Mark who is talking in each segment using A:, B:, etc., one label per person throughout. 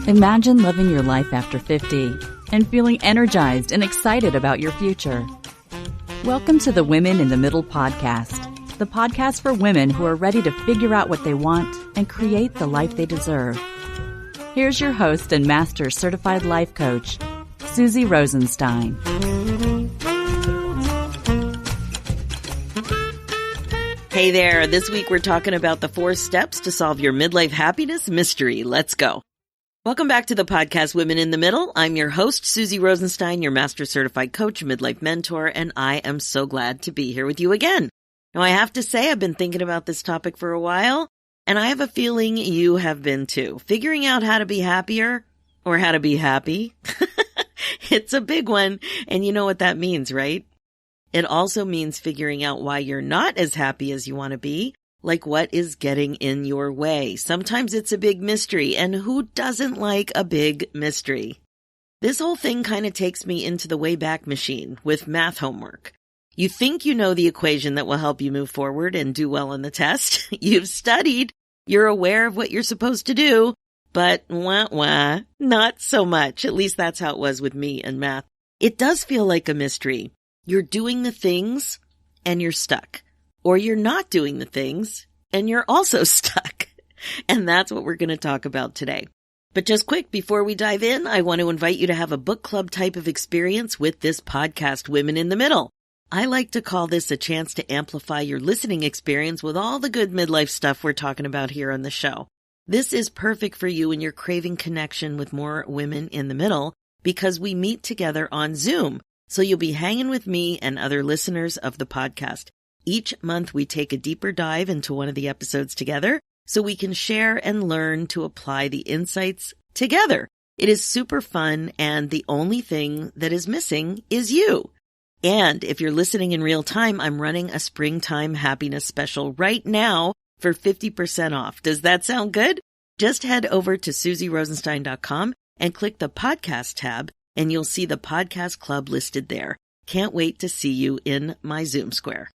A: Imagine living your life after 50 and feeling energized and excited about your future. Welcome to the Women in the Middle podcast, the podcast for women who are ready to figure out what they want and create the life they deserve. Here's your host and master certified life coach, Susie Rosenstein.
B: Hey there, this week we're talking about the 4 steps to solve your midlife happiness mystery. Let's go. Welcome back to the podcast Women in the Middle. I'm your host, Susie Rosenstein, your master certified coach, midlife mentor, and I am so glad to be here with you again. Now, I have to say I've been thinking about this topic for a while, and I have a feeling you have been too. Figuring out how to be happier or how to be happy. It's a big one, and you know what that means, right? It also means figuring out why you're not as happy as you want to be, like what is getting in your way. Sometimes it's a big mystery, and who doesn't like a big mystery? This whole thing kind of takes me into the Wayback Machine with math homework. You think you know the equation that will help you move forward and do well on the test. You've studied, you're aware of what you're supposed to do, but not so much. At least that's how it was with me and math. It does feel like a mystery. You're doing the things and you're stuck. Or you're not doing the things and you're also stuck. And that's what we're going to talk about today. But just quick, before we dive in, I want to invite you to have a book club type of experience with this podcast, Women in the Middle. I like to call this a chance to amplify your listening experience with all the good midlife stuff we're talking about here on the show. This is perfect for you when you're craving connection with more women in the middle because we meet together on Zoom. So you'll be hanging with me and other listeners of the podcast. Each month we take a deeper dive into one of the episodes together so we can share and learn to apply the insights together. It is super fun, and the only thing that is missing is you. And if you're listening in real time, I'm running a springtime happiness special right now for 50% off. Does that sound good? Just head over to susierosenstein.com and click the podcast tab, and you'll see the podcast club listed there. Can't wait to see you in my Zoom square.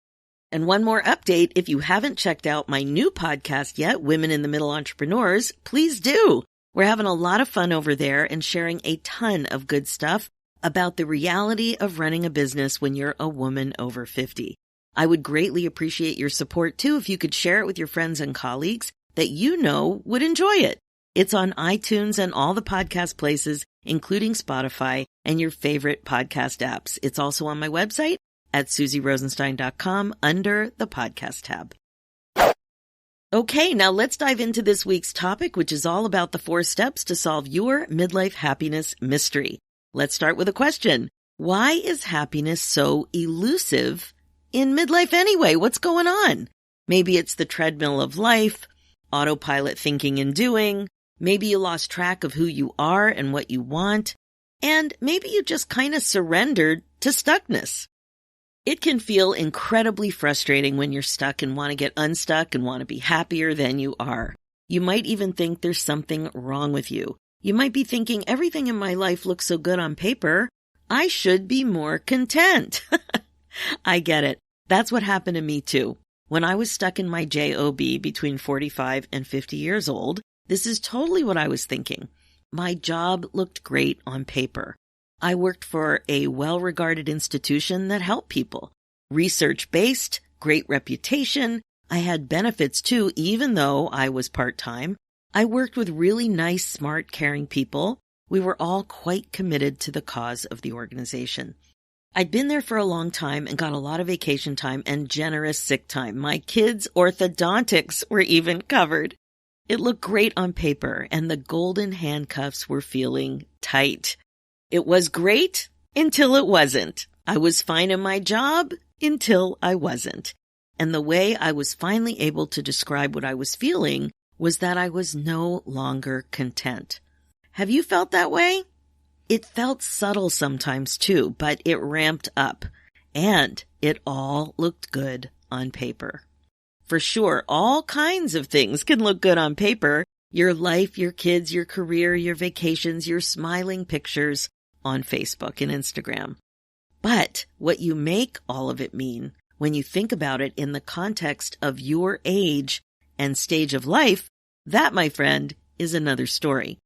B: And one more update, if you haven't checked out my new podcast yet, Women in the Middle Entrepreneurs, please do. We're having a lot of fun over there and sharing a ton of good stuff about the reality of running a business when you're a woman over 50. I would greatly appreciate your support too if you could share it with your friends and colleagues that you know would enjoy it. It's on iTunes and all the podcast places, including Spotify and your favorite podcast apps. It's also on my website at susierosenstein.com under the podcast tab. Okay, now let's dive into this week's topic, which is all about the 4 steps to solve your midlife happiness mystery. Let's start with a question. Why is happiness so elusive in midlife anyway? What's going on? Maybe it's the treadmill of life, autopilot thinking and doing. Maybe you lost track of who you are and what you want. And maybe you just kind of surrendered to stuckness. It can feel incredibly frustrating when you're stuck and want to get unstuck and want to be happier than you are. You might even think there's something wrong with you. You might be thinking, everything in my life looks so good on paper. I should be more content. I get it. That's what happened to me too. When I was stuck in my job between 45 and 50 years old, this is totally what I was thinking. My job looked great on paper. I worked for a well-regarded institution that helped people. Research-based, great reputation. I had benefits too, even though I was part-time. I worked with really nice, smart, caring people. We were all quite committed to the cause of the organization. I'd been there for a long time and got a lot of vacation time and generous sick time. My kids' orthodontics were even covered. It looked great on paper, and the golden handcuffs were feeling tight. It was great until it wasn't. I was fine in my job until I wasn't. And the way I was finally able to describe what I was feeling was that I was no longer content. Have you felt that way? It felt subtle sometimes too, but it ramped up. And it all looked good on paper. For sure, all kinds of things can look good on paper. Your life, your kids, your career, your vacations, your smiling pictures on Facebook and Instagram. But what you make all of it mean when you think about it in the context of your age and stage of life That, my friend, is another story.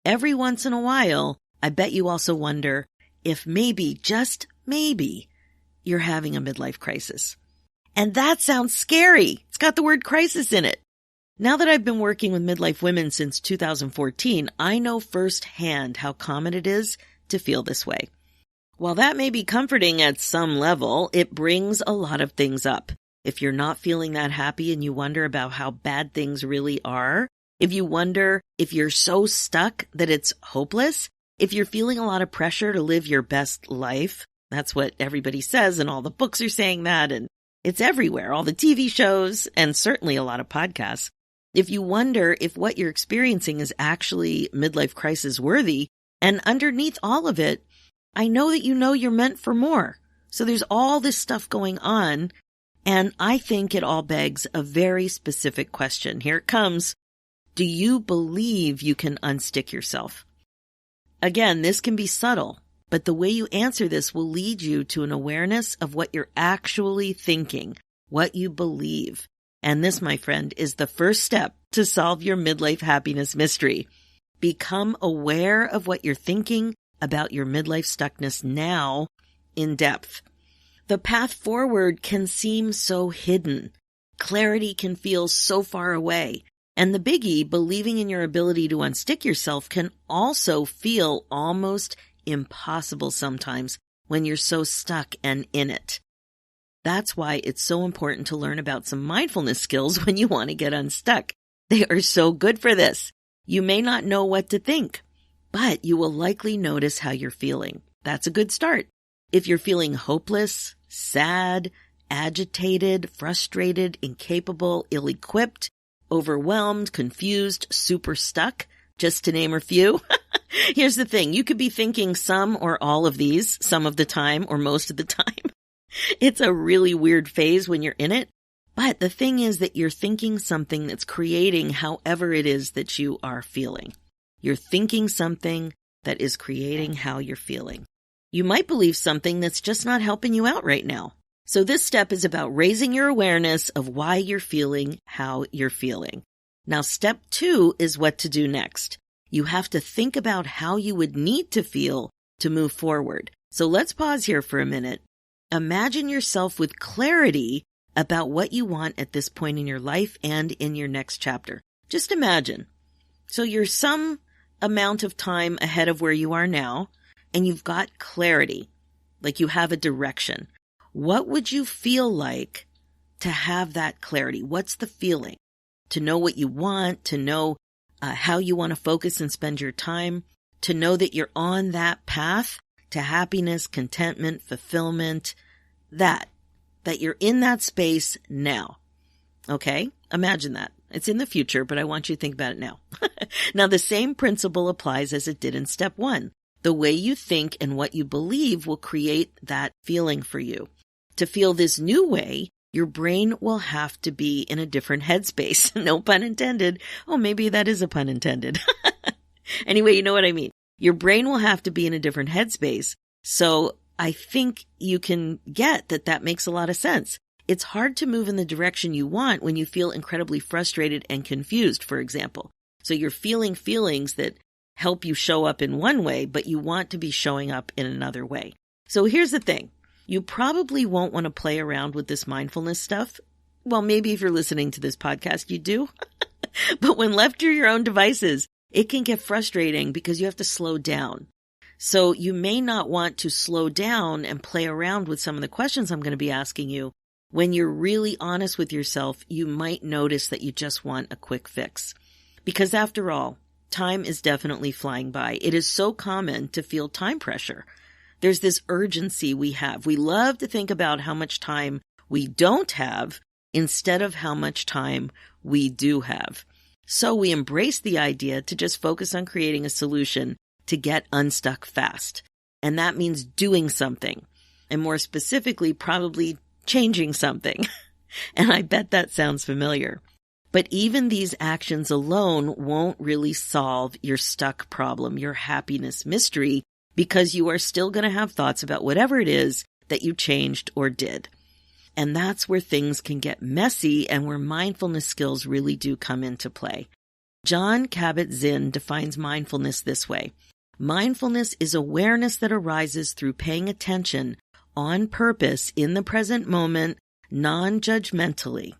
B: Every once in a while, I bet you also wonder if maybe, just maybe, you're having a midlife crisis. And that sounds scary. It's got the word crisis in it. Now that I've been working with midlife women since 2014, I know firsthand how common it is to feel this way. While that may be comforting at some level, it brings a lot of things up. If you're not feeling that happy and you wonder about how bad things really are, if you wonder if you're so stuck that it's hopeless, if you're feeling a lot of pressure to live your best life, that's what everybody says and all the books are saying that, and it's everywhere, all the TV shows and certainly a lot of podcasts. If you wonder if what you're experiencing is actually midlife crisis worthy, and underneath all of it, I know that you know you're meant for more. So there's all this stuff going on, and I think it all begs a very specific question. Here it comes. Do you believe you can unstick yourself? Again, this can be subtle, but the way you answer this will lead you to an awareness of what you're actually thinking, what you believe. And this, my friend, is the first step to solve your midlife happiness mystery. Become aware of what you're thinking about your midlife stuckness now in depth. The path forward can seem so hidden. Clarity can feel so far away. And the biggie, believing in your ability to unstick yourself, can also feel almost impossible sometimes when you're so stuck and in it. That's why it's so important to learn about some mindfulness skills when you want to get unstuck. They are so good for this. You may not know what to think, but you will likely notice how you're feeling. That's a good start. If you're feeling hopeless, sad, agitated, frustrated, incapable, ill-equipped, overwhelmed, confused, super stuck, just to name a few. Here's the thing. You could be thinking some or all of these some of the time or most of the time. It's a really weird phase when you're in it. But the thing is that you're thinking something that's creating however it is that you are feeling. You're thinking something that is creating how you're feeling. You might believe something that's just not helping you out right now. So this step is about raising your awareness of why you're feeling how you're feeling. Now, step 2 is what to do next. You have to think about how you would need to feel to move forward. So let's pause here for a minute. Imagine yourself with clarity about what you want at this point in your life and in your next chapter. Just imagine. So you're some amount of time ahead of where you are now, and you've got clarity, like you have a direction. What would you feel like to have that clarity? What's the feeling? To know what you want, to know how you want to focus and spend your time, to know that you're on that path to happiness, contentment, fulfillment, that you're in that space now. Okay? Imagine that. It's in the future, but I want you to think about it now. Now, the same principle applies as it did in step 1. The way you think and what you believe will create that feeling for you. To feel this new way, your brain will have to be in a different headspace. No pun intended. Oh, maybe that is a pun intended. Anyway, you know what I mean. Your brain will have to be in a different headspace. So I think you can get that makes a lot of sense. It's hard to move in the direction you want when you feel incredibly frustrated and confused, for example. So you're feeling feelings that help you show up in one way, but you want to be showing up in another way. So here's the thing. You probably won't want to play around with this mindfulness stuff. Well, maybe if you're listening to this podcast, you do. But when left to your own devices, it can get frustrating because you have to slow down. So you may not want to slow down and play around with some of the questions I'm going to be asking you. When you're really honest with yourself, you might notice that you just want a quick fix. Because after all, time is definitely flying by. It is so common to feel time pressure. There's this urgency we have. We love to think about how much time we don't have instead of how much time we do have. So we embrace the idea to just focus on creating a solution to get unstuck fast. And that means doing something. And more specifically, probably changing something. And I bet that sounds familiar. But even these actions alone won't really solve your stuck problem, your happiness mystery, because you are still going to have thoughts about whatever it is that you changed or did. And that's where things can get messy and where mindfulness skills really do come into play. John Kabat-Zinn defines mindfulness this way. Mindfulness is awareness that arises through paying attention on purpose in the present moment, non-judgmentally.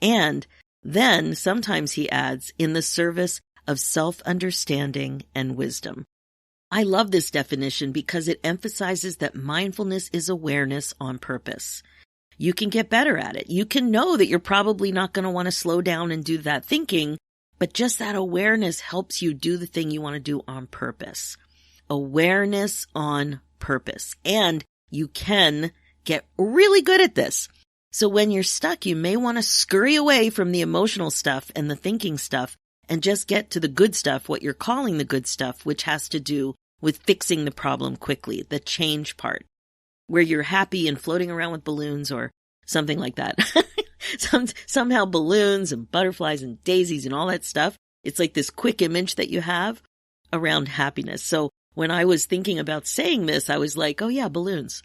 B: And then, sometimes he adds, in the service of self-understanding and wisdom. I love this definition because it emphasizes that mindfulness is awareness on purpose. You can get better at it. You can know that you're probably not going to want to slow down and do that thinking, but just that awareness helps you do the thing you want to do on purpose. Awareness on purpose. And you can get really good at this. So when you're stuck, you may want to scurry away from the emotional stuff and the thinking stuff and just get to the good stuff, what you're calling the good stuff, which has to do with fixing the problem quickly, the change part, where you're happy and floating around with balloons or something like that. Somehow balloons and butterflies and daisies and all that stuff. It's like this quick image that you have around happiness. So when I was thinking about saying this, I was like, oh yeah, balloons.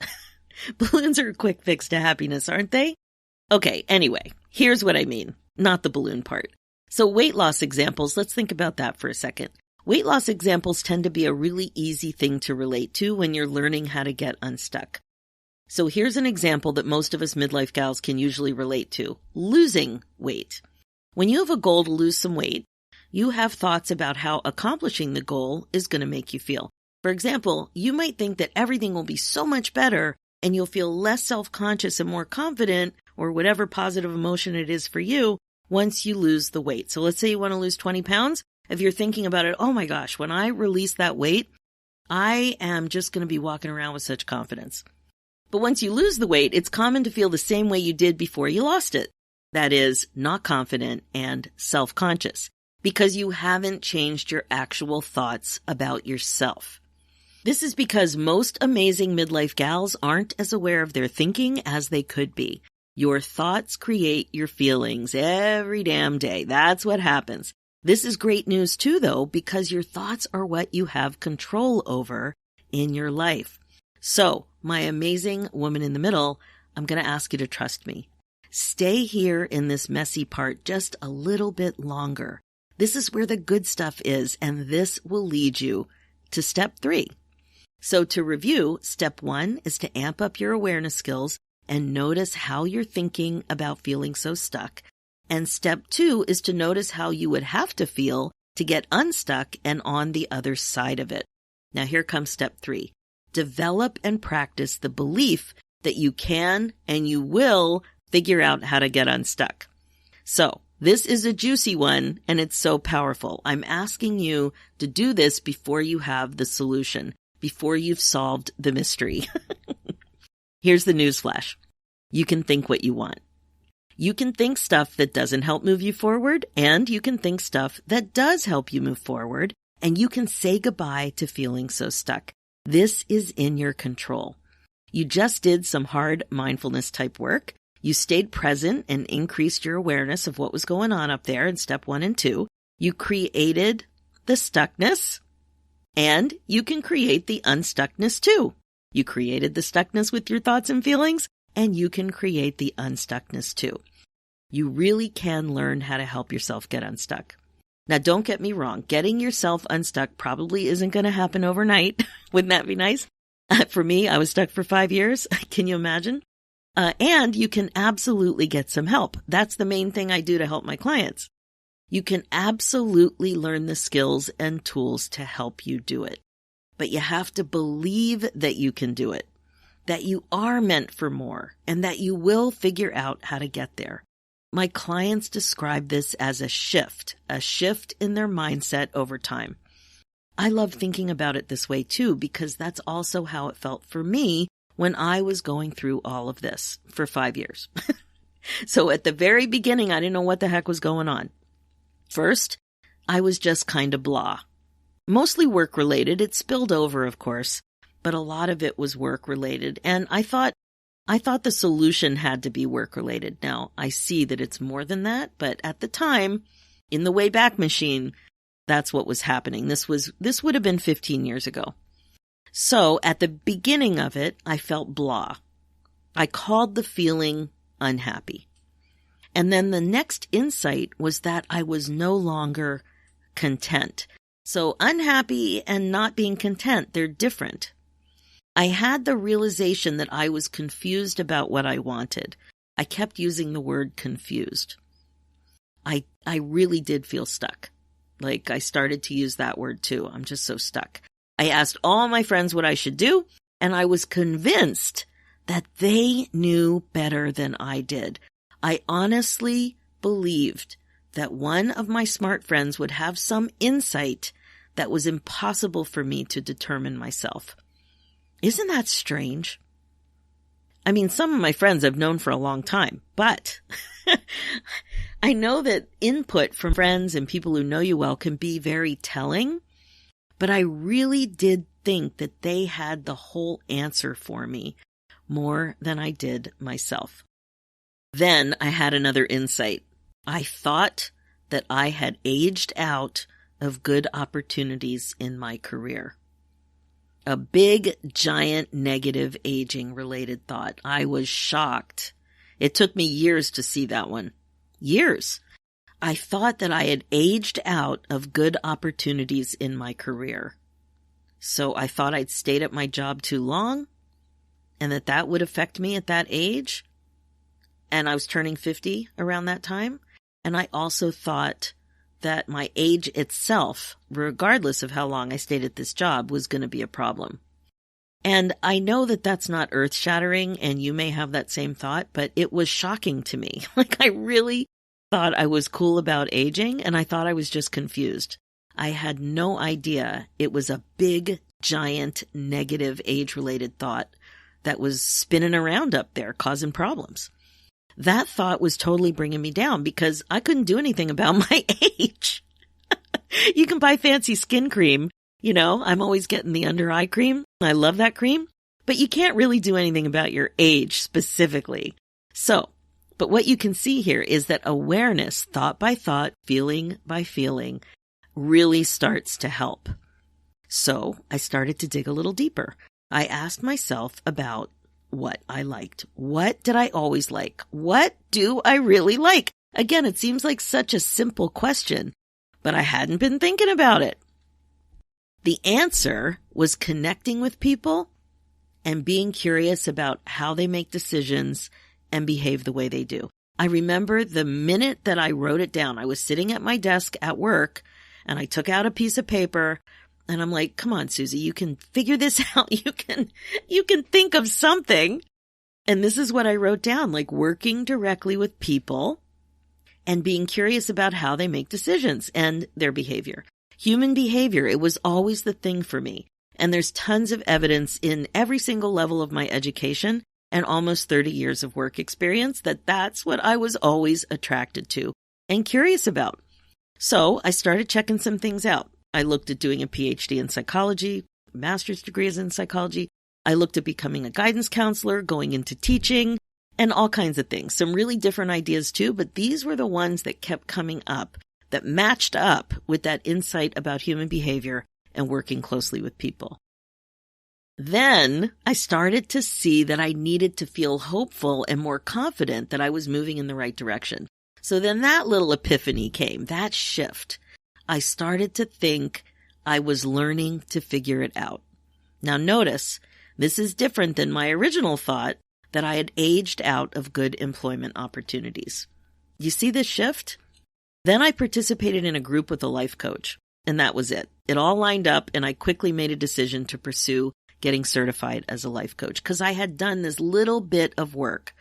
B: Balloons are a quick fix to happiness, aren't they? Okay, anyway, here's what I mean. Not the balloon part. So weight loss examples, let's think about that for a second. Weight loss examples tend to be a really easy thing to relate to when you're learning how to get unstuck. So here's an example that most of us midlife gals can usually relate to. Losing weight. When you have a goal to lose some weight, you have thoughts about how accomplishing the goal is going to make you feel. For example, you might think that everything will be so much better and you'll feel less self-conscious and more confident, or whatever positive emotion it is for you, once you lose the weight. So let's say you want to lose 20 pounds. If you're thinking about it, oh my gosh, when I release that weight, I am just going to be walking around with such confidence. But once you lose the weight, it's common to feel the same way you did before you lost it. That is, not confident and self-conscious, because you haven't changed your actual thoughts about yourself. This is because most amazing midlife gals aren't as aware of their thinking as they could be. Your thoughts create your feelings every damn day. That's what happens. This is great news too, though, because your thoughts are what you have control over in your life. So, my amazing woman in the middle, I'm going to ask you to trust me. Stay here in this messy part just a little bit longer. This is where the good stuff is, and this will lead you to step 3. So to review, step 1 is to amp up your awareness skills and notice how you're thinking about feeling so stuck. And step 2 is to notice how you would have to feel to get unstuck and on the other side of it. Now here comes step 3. Develop and practice the belief that you can and you will figure out how to get unstuck. So this is a juicy one and it's so powerful. I'm asking you to do this before you have the solution, before you've solved the mystery. Here's the newsflash. You can think what you want. You can think stuff that doesn't help move you forward, and you can think stuff that does help you move forward, and you can say goodbye to feeling so stuck. This is in your control. You just did some hard mindfulness type work. You stayed present and increased your awareness of what was going on up there in step 1 and 2. You created the stuckness, and you can create the unstuckness too. You created the stuckness with your thoughts and feelings, and you can create the unstuckness too. You really can learn how to help yourself get unstuck. Now, don't get me wrong. Getting yourself unstuck probably isn't going to happen overnight. Wouldn't that be nice? For me, I was stuck for 5 years. Can you imagine? And you can absolutely get some help. That's the main thing I do to help my clients. You can absolutely learn the skills and tools to help you do it. But you have to believe that you can do it, that you are meant for more, and that you will figure out how to get there. My clients describe this as a shift in their mindset over time. I love thinking about it this way too, because that's also how it felt for me when I was going through all of this for 5 years. So at the very beginning, I didn't know what the heck was going on. First, I was just kind of blah. Mostly work related. It spilled over, of course, but a lot of it was work related. And I thought the solution had to be work related. Now, I see that it's more than that, but at the time, in the Wayback Machine, that's what was happening. This would have been 15 years ago. So at the beginning of it, I felt blah. I called the feeling unhappy. And then the next insight was that I was no longer content. So unhappy and not being content, they're different. I had the realization that I was confused about what I wanted. I kept using the word confused. I really did feel stuck. Like I started to use that word too. I'm just so stuck. I asked all my friends what I should do, and I was convinced that they knew better than I did. I honestly believed that one of my smart friends would have some insight that was impossible for me to determine myself. Isn't that strange? I mean, some of my friends I've known for a long time, but I know that input from friends and people who know you well can be very telling, but I really did think that they had the whole answer for me more than I did myself. Then I had another insight. I thought that I had aged out of good opportunities in my career. A big, giant, negative aging-related thought. I was shocked. It took me years to see that one. Years. I thought that I had aged out of good opportunities in my career. So I thought I'd stayed at my job too long and that would affect me at that age. And I was turning 50 around that time. And I also thought that my age itself, regardless of how long I stayed at this job, was going to be a problem. And I know that that's not earth-shattering, and you may have that same thought, but it was shocking to me. Like, I really thought I was cool about aging, and I thought I was just confused. I had no idea it was a big, giant, negative age-related thought that was spinning around up there, causing problems. That thought was totally bringing me down because I couldn't do anything about my age. You can buy fancy skin cream. You know, I'm always getting the under eye cream. I love that cream, but you can't really do anything about your age specifically. So, but what you can see here is that awareness, thought by thought, feeling by feeling, really starts to help. So I started to dig a little deeper. I asked myself about what I liked. What did I always like? What do I really like? Again, it seems like such a simple question, but I hadn't been thinking about it. The answer was connecting with people and being curious about how they make decisions and behave the way they do. I remember the minute that I wrote it down, I was sitting at my desk at work and I took out a piece of paper and I'm like, come on, Susie, you can figure this out. You can think of something. And this is what I wrote down, like working directly with people and being curious about how they make decisions and their behavior. Human behavior, it was always the thing for me. And there's tons of evidence in every single level of my education and almost 30 years of work experience that that's what I was always attracted to and curious about. So I started checking some things out. I looked at doing a PhD in psychology, master's degrees in psychology. I looked at becoming a guidance counselor, going into teaching, and all kinds of things. Some really different ideas too, but these were the ones that kept coming up that matched up with that insight about human behavior and working closely with people. Then I started to see that I needed to feel hopeful and more confident that I was moving in the right direction. So then that little epiphany came, that shift. I started to think I was learning to figure it out. Now notice, this is different than my original thought that I had aged out of good employment opportunities. You see this shift? Then I participated in a group with a life coach, and that was it. It all lined up, and I quickly made a decision to pursue getting certified as a life coach because I had done this little bit of work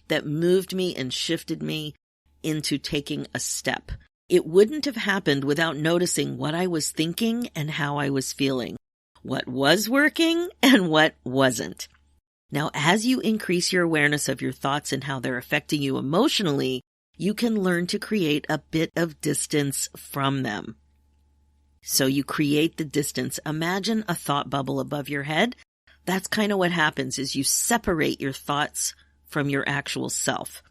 B: that moved me and shifted me into taking a step. It wouldn't have happened without noticing what I was thinking and how I was feeling, what was working and what wasn't. Now, as you increase your awareness of your thoughts and how they're affecting you emotionally, you can learn to create a bit of distance from them. So you create the distance. Imagine a thought bubble above your head. That's kind of what happens is you separate your thoughts from your actual self.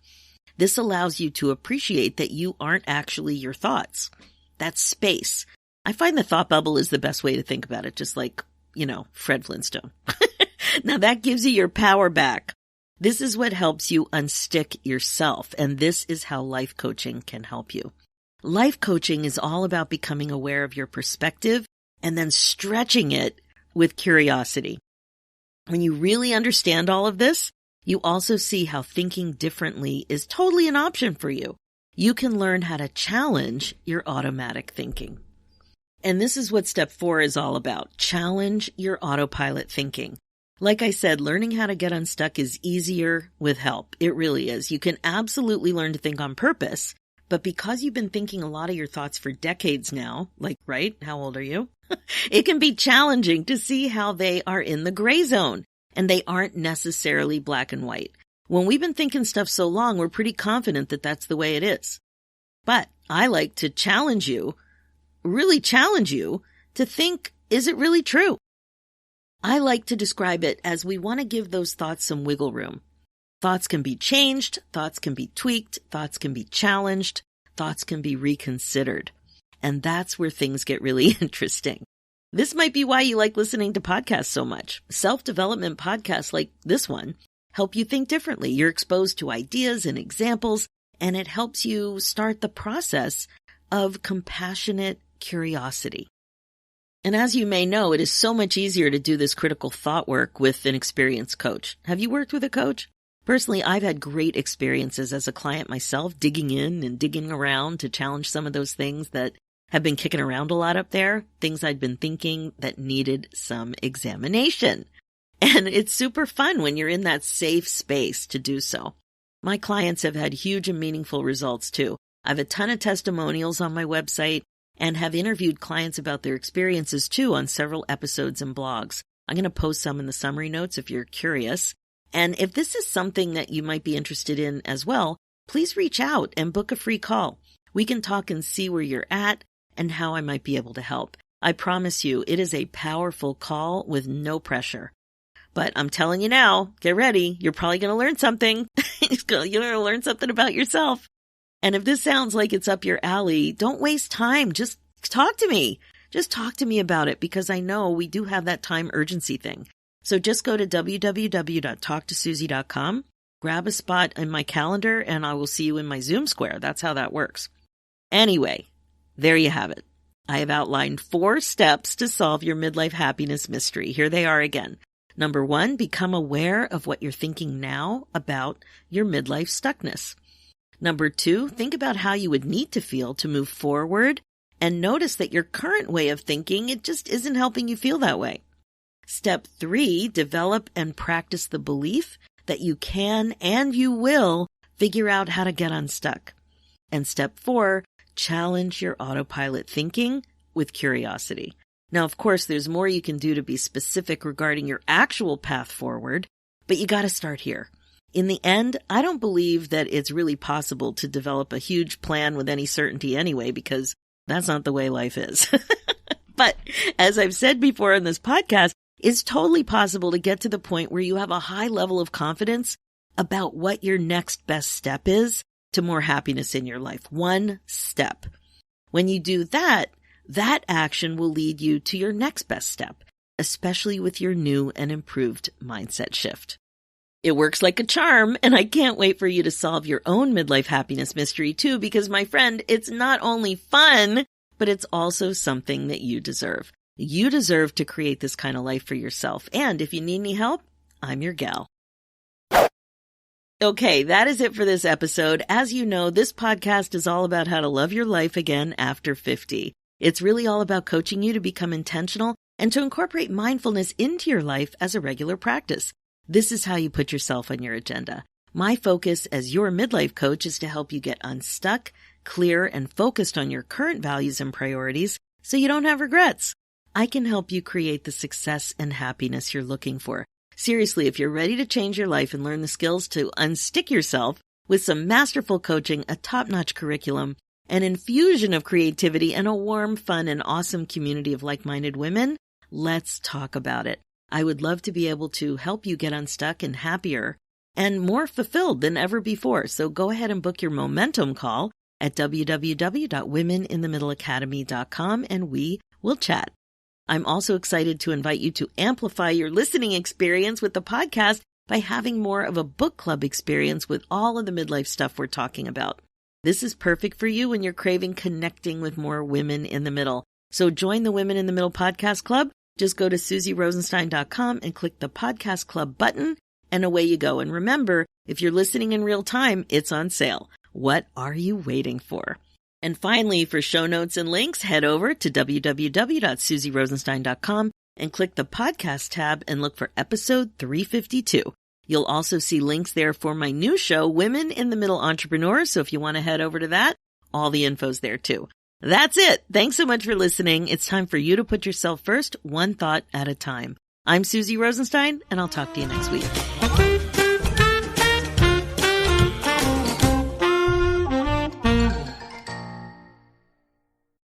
B: This allows you to appreciate that you aren't actually your thoughts. That's space. I find the thought bubble is the best way to think about it, just like, Fred Flintstone. Now that gives you your power back. This is what helps you unstick yourself, and this is how life coaching can help you. Life coaching is all about becoming aware of your perspective and then stretching it with curiosity. When you really understand all of this, you also see how thinking differently is totally an option for you. You can learn how to challenge your automatic thinking. And this is what step 4 is all about. Challenge your autopilot thinking. Like I said, learning how to get unstuck is easier with help. It really is. You can absolutely learn to think on purpose, but because you've been thinking a lot of your thoughts for decades now, like, right? How old are you? It can be challenging to see how they are in the gray zone, and they aren't necessarily black and white. When we've been thinking stuff so long, we're pretty confident that that's the way it is. But I like to challenge you, really challenge you to think, is it really true? I like to describe it as we want to give those thoughts some wiggle room. Thoughts can be changed, thoughts can be tweaked, thoughts can be challenged, thoughts can be reconsidered. And that's where things get really interesting. This might be why you like listening to podcasts so much. Self-development podcasts like this one help you think differently. You're exposed to ideas and examples, and it helps you start the process of compassionate curiosity. And as you may know, it is so much easier to do this critical thought work with an experienced coach. Have you worked with a coach? Personally, I've had great experiences as a client myself, digging in and digging around to challenge some of those things that have been kicking around a lot up there, things I'd been thinking that needed some examination. And it's super fun when you're in that safe space to do so. My clients have had huge and meaningful results too. I have a ton of testimonials on my website and have interviewed clients about their experiences too on several episodes and blogs. I'm going to post some in the summary notes if you're curious. And if this is something that you might be interested in as well, please reach out and book a free call. We can talk and see where you're at and how I might be able to help. I promise you, it is a powerful call with no pressure. But I'm telling you now, get ready. You're probably going to learn something. You're going to learn something about yourself. And if this sounds like it's up your alley, don't waste time. Just talk to me. Just talk to me about it, because I know we do have that time urgency thing. So just go to www.talktosusie.com, grab a spot in my calendar, and I will see you in my Zoom square. That's how that works. Anyway, there you have it. I have outlined 4 steps to solve your midlife happiness mystery. Here they are again. Number 1, become aware of what you're thinking now about your midlife stuckness. Number 2, think about how you would need to feel to move forward, and notice that your current way of thinking, it just isn't helping you feel that way. Step 3, develop and practice the belief that you can and you will figure out how to get unstuck. And step 4, challenge your autopilot thinking with curiosity. Now, of course, there's more you can do to be specific regarding your actual path forward, but you got to start here. In the end, I don't believe that it's really possible to develop a huge plan with any certainty anyway, because that's not the way life is. But as I've said before in this podcast, it's totally possible to get to the point where you have a high level of confidence about what your next best step is to more happiness in your life. One step. When you do that, that action will lead you to your next best step, especially with your new and improved mindset shift. It works like a charm, and I can't wait for you to solve your own midlife happiness mystery too, because my friend, it's not only fun, but it's also something that you deserve. You deserve to create this kind of life for yourself. And if you need any help, I'm your gal. Okay, that is it for this episode. As you know, this podcast is all about how to love your life again after 50. It's really all about coaching you to become intentional and to incorporate mindfulness into your life as a regular practice. This is how you put yourself on your agenda. My focus as your midlife coach is to help you get unstuck, clear, and focused on your current values and priorities so you don't have regrets. I can help you create the success and happiness you're looking for. Seriously, if you're ready to change your life and learn the skills to unstick yourself with some masterful coaching, a top-notch curriculum, an infusion of creativity, and a warm, fun, and awesome community of like-minded women, let's talk about it. I would love to be able to help you get unstuck and happier and more fulfilled than ever before. So go ahead and book your momentum call at www.womeninthemiddleacademy.com and we will chat. I'm also excited to invite you to amplify your listening experience with the podcast by having more of a book club experience with all of the midlife stuff we're talking about. This is perfect for you when you're craving connecting with more women in the middle. So join the Women in the Middle Podcast Club. Just go to SusieRosenstein.com and click the Podcast Club button, and away you go. And remember, if you're listening in real time, it's on sale. What are you waiting for? And finally, for show notes and links, head over to www.SusieRosenstein.com and click the podcast tab and look for episode 352. You'll also see links there for my new show, Women in the Middle Entrepreneurs. So if you want to head over to that, all the info's there too. That's it. Thanks so much for listening. It's time for you to put yourself first, one thought at a time. I'm Susie Rosenstein, and I'll talk to you next week.